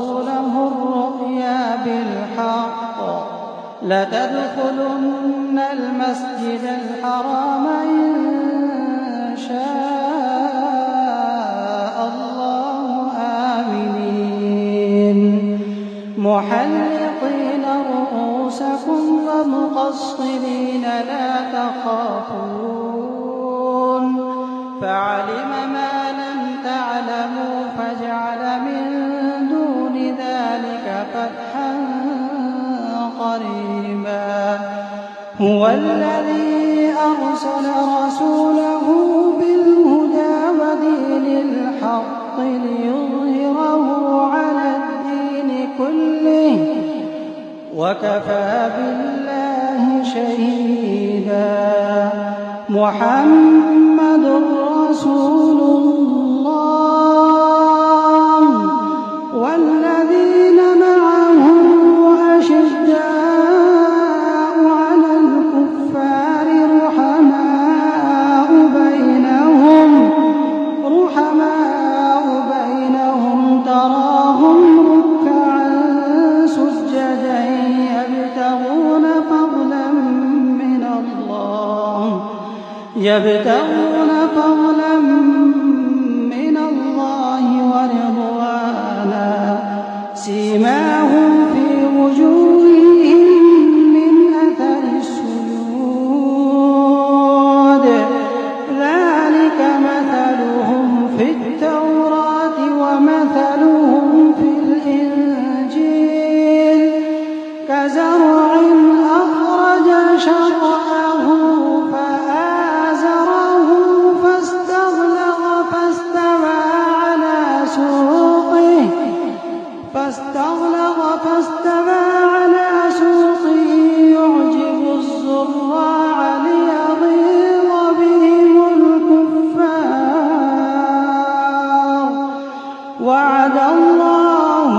له الرؤيا بالحق لتدخلن المسجد الحرام إن شاء الله آمنين محلقين رؤوسكم ومقصرين لا تخافون فعلم ما لم تعلموا فجعل من دون ذلك فتحا قريبا هو الذي أرسل رسوله بالهدى ودين الحق ليظهره على الدين كله وكفى بالله شهيدا محمد رسول الله والذين معه أشداء على الكفار رحماء بينهم تراهم ركعا سجدا يبتغون فضلا من الله ورضوانا سيماهم في وجوههم من أثر السجود ذلك مثلهم في التوراة ومثلهم في الإنجيل كزرع أخرج شطأه فآزره فاستغلظ فاستوى على سوقه يعجب الزراع ليغيظ بهم الكفار وعد الله